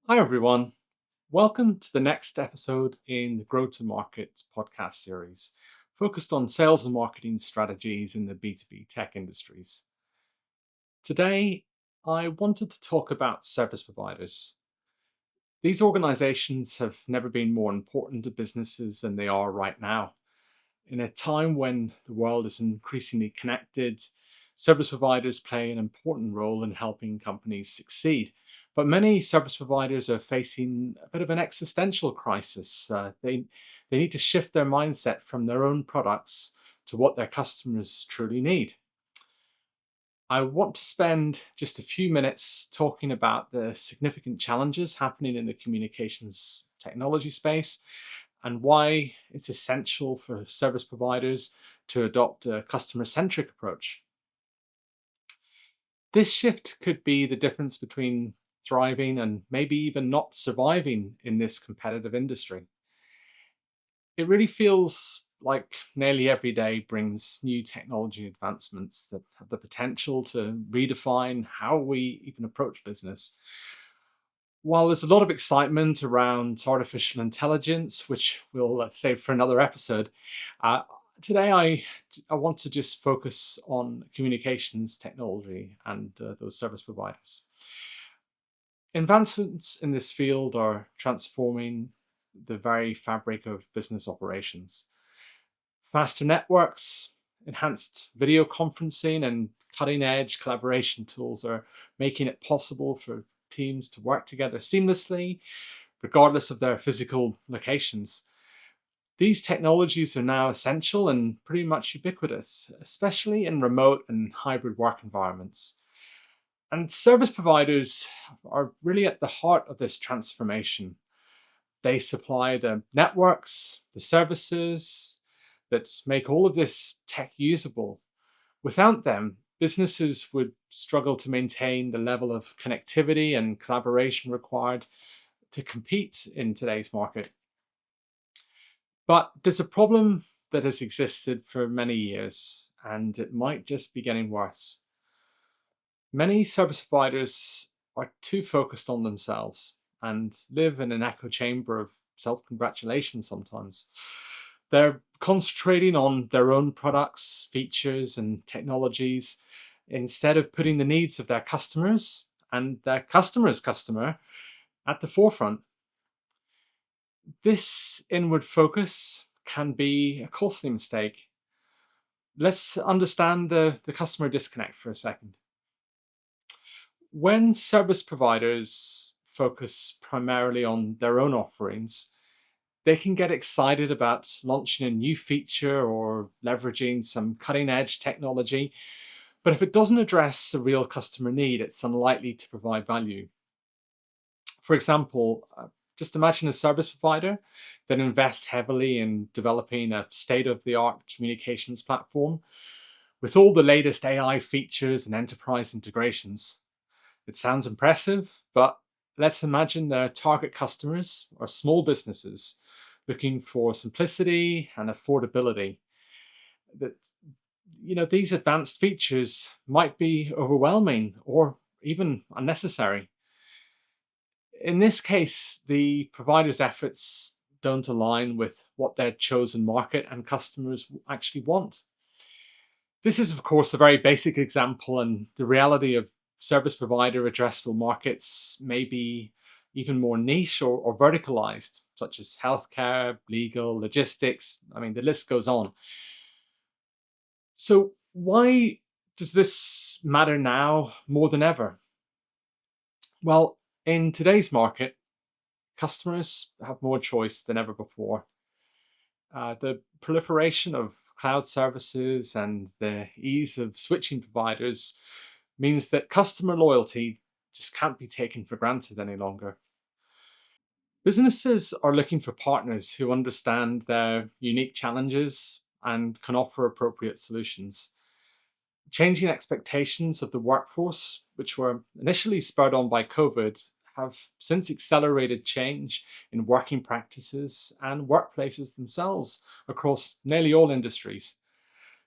Hi, everyone. Welcome to the next episode in the Grow2Market podcast series, focused on sales and marketing strategies in the B2B tech industries. Today, I wanted to talk about service providers. These organizations have never been more important to businesses than they are right now. In a time when the world is increasingly connected, service providers play an important role in helping companies succeed. But many service providers are facing a bit of an existential crisis. They need to shift their mindset from their own products to what their customers truly need. I want to spend just a few minutes talking about the significant challenges happening in the communications technology space and why it's essential for service providers to adopt a customer-centric approach. This shift could be the difference between thriving and maybe even not surviving in this competitive industry. It really feels like nearly every day brings new technology advancements that have the potential to redefine how we even approach business. While there's a lot of excitement around artificial intelligence, which we'll save for another episode, uh, today I want to just focus on communications technology and those service providers. Advancements in this field are transforming the very fabric of business operations. Faster networks, enhanced video conferencing, and cutting edge collaboration tools are making it possible for teams to work together seamlessly, regardless of their physical locations. These technologies are now essential and pretty much ubiquitous, especially in remote and hybrid work environments. And service providers are really at the heart of this transformation. They supply the networks, the services that make all of this tech usable. Without them, businesses would struggle to maintain the level of connectivity and collaboration required to compete in today's market. But there's a problem that has existed for many years, and it might just be getting worse. Many service providers are too focused on themselves and live in an echo chamber of self congratulation sometimes. They're concentrating on their own products, features, and technologies instead of putting the needs of their customers and their customer's customer at the forefront. This inward focus can be a costly mistake. Let's understand the customer disconnect for a second. When service providers focus primarily on their own offerings, they can get excited about launching a new feature or leveraging some cutting edge technology. But if it doesn't address a real customer need, it's unlikely to provide value. For example, just imagine a service provider that invests heavily in developing a state of the art communications platform with all the latest AI features and enterprise integrations. It sounds impressive, but let's imagine their target customers are small businesses looking for simplicity and affordability. That these advanced features might be overwhelming or even unnecessary. In this case, the provider's efforts don't align with what their chosen market and customers actually want. This is, of course, a very basic example, and the reality of service provider addressable markets may be even more niche or verticalized, such as healthcare, legal, logistics. I mean, the list goes on. So, why does this matter now more than ever? Well, in today's market, customers have more choice than ever before. The proliferation of cloud services and the ease of switching providers means that customer loyalty just can't be taken for granted any longer. Businesses are looking for partners who understand their unique challenges and can offer appropriate solutions. Changing expectations of the workforce, which were initially spurred on by COVID, have since accelerated change in working practices and workplaces themselves across nearly all industries.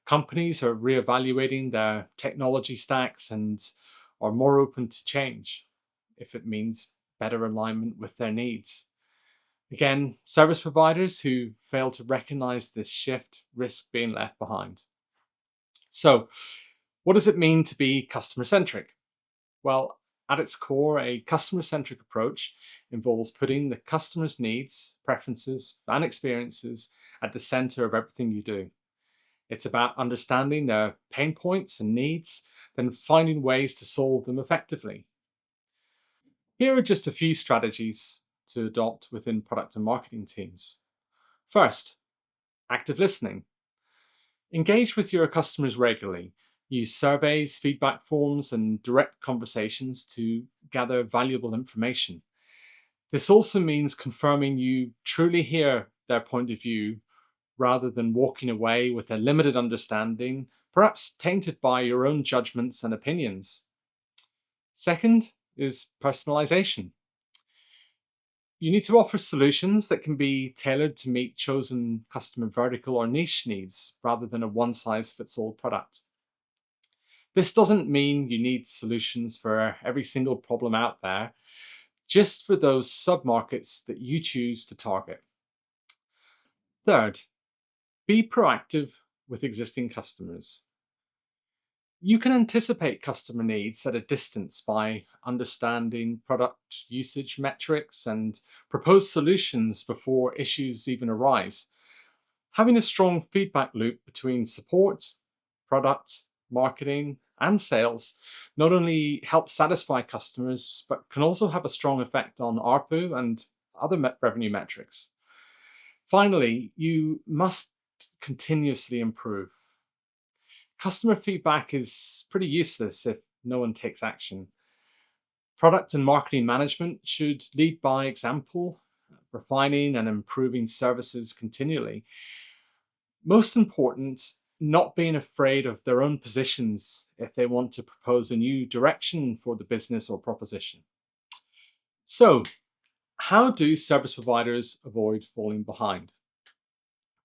Companies are reevaluating their technology stacks and are more open to change if it means better alignment with their needs. Again, service providers who fail to recognize this shift risk being left behind. So, what does it mean to be customer centric? Well, at its core, a customer centric approach involves putting the customer's needs, preferences, and experiences at the center of everything you do. It's about understanding their pain points and needs, then finding ways to solve them effectively. Here are just a few strategies to adopt within product and marketing teams. First, active listening. Engage with your customers regularly. Use surveys, feedback forms, and direct conversations to gather valuable information. This also means confirming you truly hear their point of view rather than walking away with a limited understanding, perhaps tainted by your own judgments and opinions. Second is personalization. You need to offer solutions that can be tailored to meet chosen customer vertical or niche needs rather than a one size fits all product. This doesn't mean you need solutions for every single problem out there, just for those sub-markets that you choose to target. Third, be proactive with existing customers. You can anticipate customer needs at a distance by understanding product usage metrics and propose solutions before issues even arise. Having a strong feedback loop between support, product, marketing, and sales not only helps satisfy customers, but can also have a strong effect on ARPU and other revenue metrics. Finally, you must continuously improve. Customer feedback is pretty useless if no one takes action. Product and marketing management should lead by example, refining and improving services continually. Most important, not being afraid of their own positions if they want to propose a new direction for the business or proposition. So, how do service providers avoid falling behind?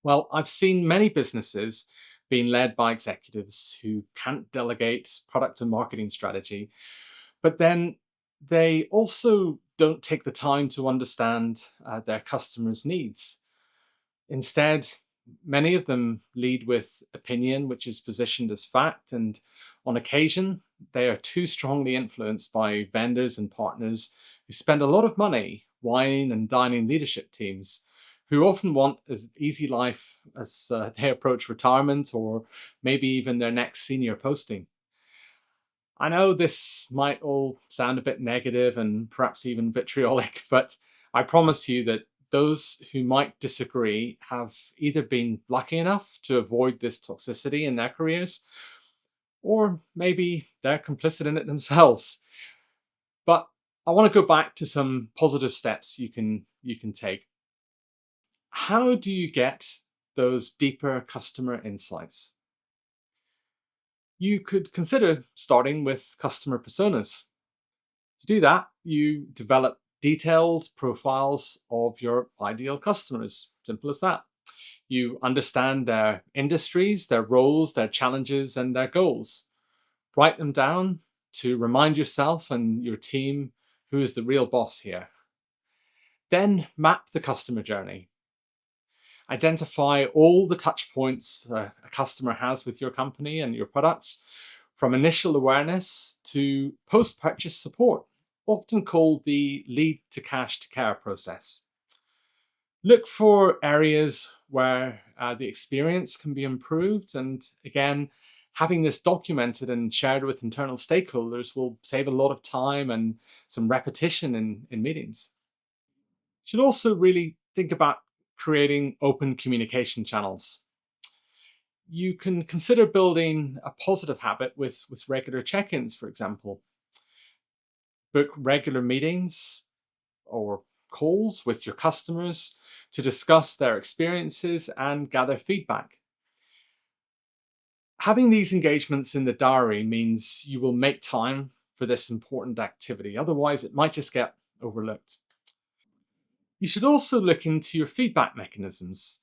Well, I've seen many businesses being led by executives who can't delegate product and marketing strategy, but then they also don't take the time to understand their customers' needs. Instead, many of them lead with opinion, which is positioned as fact, and on occasion, they are too strongly influenced by vendors and partners who spend a lot of money wining and dining leadership teams who often want as easy life as they approach retirement or maybe even their next senior posting. I know this might all sound a bit negative and perhaps even vitriolic, but I promise you that those who might disagree have either been lucky enough to avoid this toxicity in their careers, or maybe they're complicit in it themselves. But I want to go back to some positive steps you can take. How do you get those deeper customer insights? You could consider starting with customer personas. To do that, you develop detailed profiles of your ideal customers. Simple as that. You understand their industries, their roles, their challenges, and their goals. Write them down to remind yourself and your team who is the real boss here. Then map the customer journey. Identify all the touch points a customer has with your company and your products, from initial awareness to post purchase support, often called the lead to cash to care process. Look for areas where the experience can be improved. And again, having this documented and shared with internal stakeholders will save a lot of time and some repetition in meetings. You should also really think about creating open communication channels. You can consider building a positive habit with regular check-ins, for example. Book regular meetings or calls with your customers to discuss their experiences and gather feedback. Having these engagements in the diary means you will make time for this important activity. Otherwise, it might just get overlooked. You should also look into your feedback mechanisms.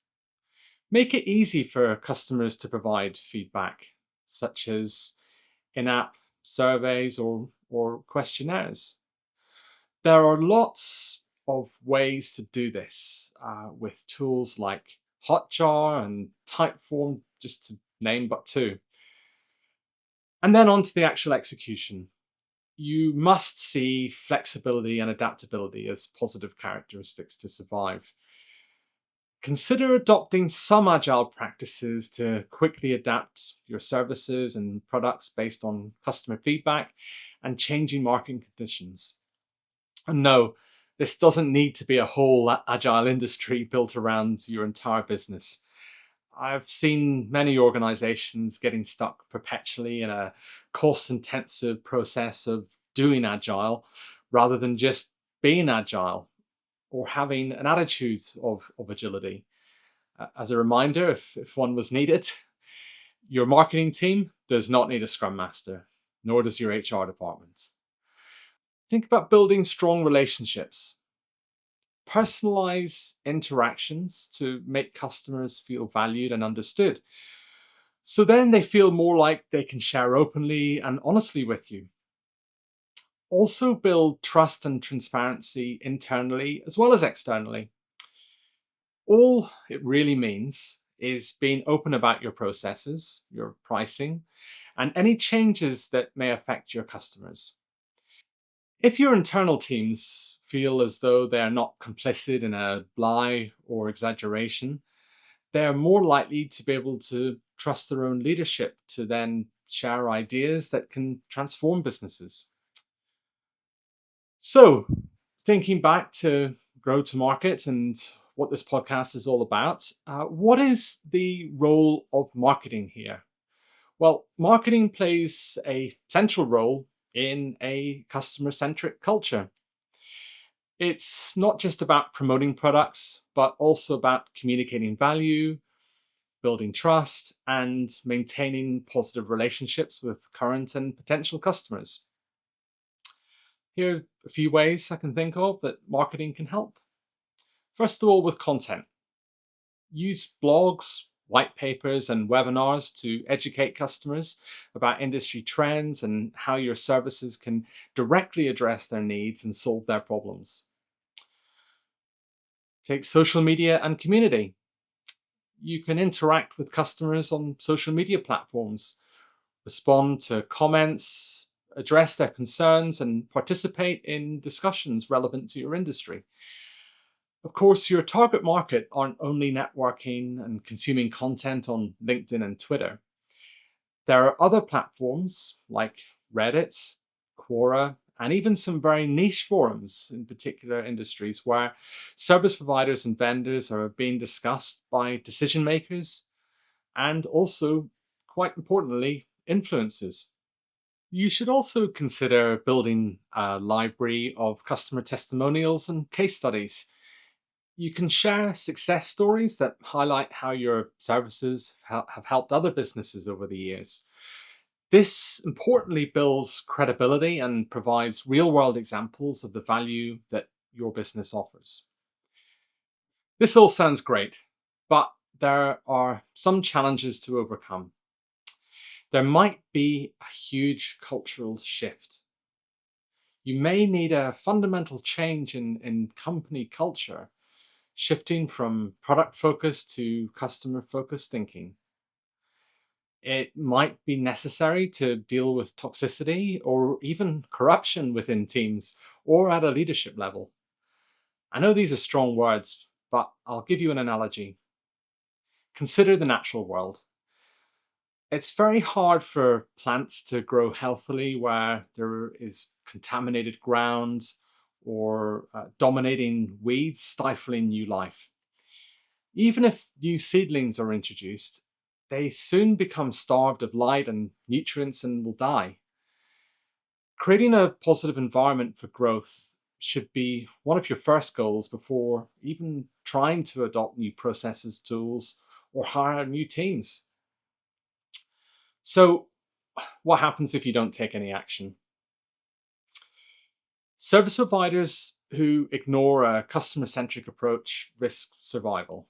Make it easy for customers to provide feedback, such as in-app surveys or questionnaires. There are lots of ways to do this with tools like Hotjar and Typeform, just to name but two. And then on to the actual execution. You must see flexibility and adaptability as positive characteristics to survive. Consider adopting some agile practices to quickly adapt your services and products based on customer feedback and changing market conditions. And no, this doesn't need to be a whole agile industry built around your entire business. I've seen many organizations getting stuck perpetually in a cost intensive process of doing agile rather than just being agile or having an attitude of agility. As a reminder, if one was needed, your marketing team does not need a scrum master, nor does your HR department. Think about building strong relationships. Personalize interactions to make customers feel valued and understood. So then they feel more like they can share openly and honestly with you. Also, build trust and transparency internally as well as externally. All it really means is being open about your processes, your pricing, and any changes that may affect your customers. If your internal teams feel as though they are not complicit in a lie or exaggeration, they are more likely to be able to trust their own leadership to then share ideas that can transform businesses. So, thinking back to Grow to Market and what this podcast is all about, what is the role of marketing here? Well, marketing plays a central role in a customer centric culture. It's not just about promoting products, but also about communicating value, building trust, and maintaining positive relationships with current and potential customers. Here are a few ways I can think of that marketing can help. First of all, with content. Use blogs, white papers, and webinars to educate customers about industry trends and how your services can directly address their needs and solve their problems. Take social media and community. You can interact with customers on social media platforms, respond to comments, address their concerns, and participate in discussions relevant to your industry. Of course, your target market aren't only networking and consuming content on LinkedIn and Twitter. There are other platforms like Reddit, Quora, and even some very niche forums in particular industries where service providers and vendors are being discussed by decision makers and also, quite importantly, influencers. You should also consider building a library of customer testimonials and case studies. You can share success stories that highlight how your services have helped other businesses over the years. This importantly builds credibility and provides real world examples of the value that your business offers. This all sounds great, but there are some challenges to overcome. There might be a huge cultural shift. You may need a fundamental change in company culture, shifting from product focused to customer focused thinking. It might be necessary to deal with toxicity or even corruption within teams or at a leadership level. I know these are strong words, but I'll give you an analogy. Consider the natural world. It's very hard for plants to grow healthily where there is contaminated ground or dominating weeds stifling new life. Even if new seedlings are introduced, they soon become starved of light and nutrients and will die. Creating a positive environment for growth should be one of your first goals before even trying to adopt new processes, tools, or hire new teams. So, what happens if you don't take any action? Service providers who ignore a customer centric approach risk survival.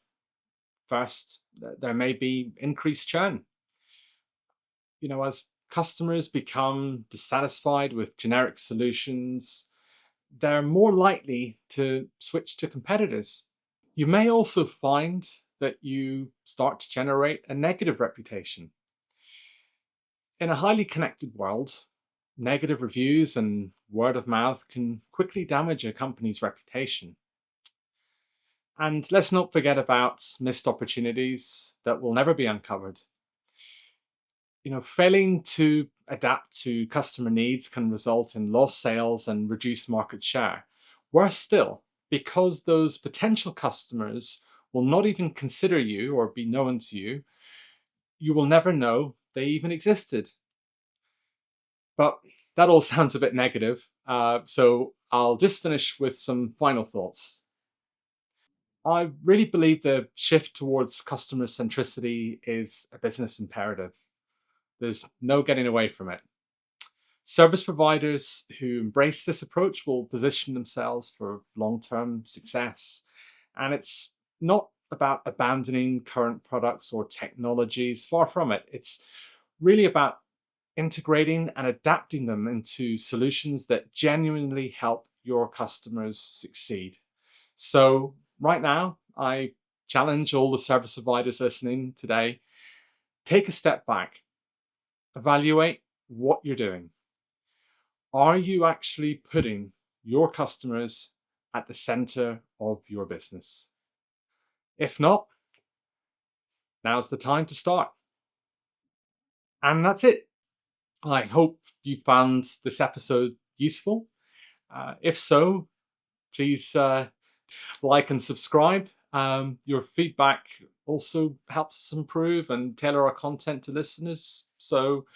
First, there may be increased churn. As customers become dissatisfied with generic solutions, they're more likely to switch to competitors. You may also find that you start to generate a negative reputation. In a highly connected world, negative reviews and word of mouth can quickly damage a company's reputation. And let's not forget about missed opportunities that will never be uncovered. Failing to adapt to customer needs can result in lost sales and reduced market share. Worse still, because those potential customers will not even consider you or be known to you, you will never know they even existed. But that all sounds a bit negative. So I'll just finish with some final thoughts. I really believe the shift towards customer centricity is a business imperative. There's no getting away from it. Service providers who embrace this approach will position themselves for long term success. And it's not about abandoning current products or technologies, far from it. It's really about integrating and adapting them into solutions that genuinely help your customers succeed. So, right now, I challenge all the service providers listening today, take a step back, evaluate what you're doing. Are you actually putting your customers at the center of your business? If not, now's the time to start. And that's it. I hope you found this episode useful. If so, please like and subscribe. Your feedback also helps us improve and tailor our content to listeners. So,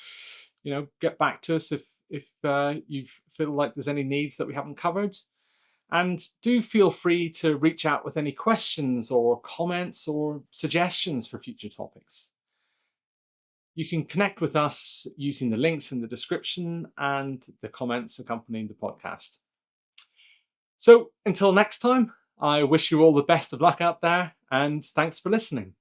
get back to us if you feel like there's any needs that we haven't covered. And do feel free to reach out with any questions or comments or suggestions for future topics. You can connect with us using the links in the description and the comments accompanying the podcast. So until next time, I wish you all the best of luck out there, and thanks for listening.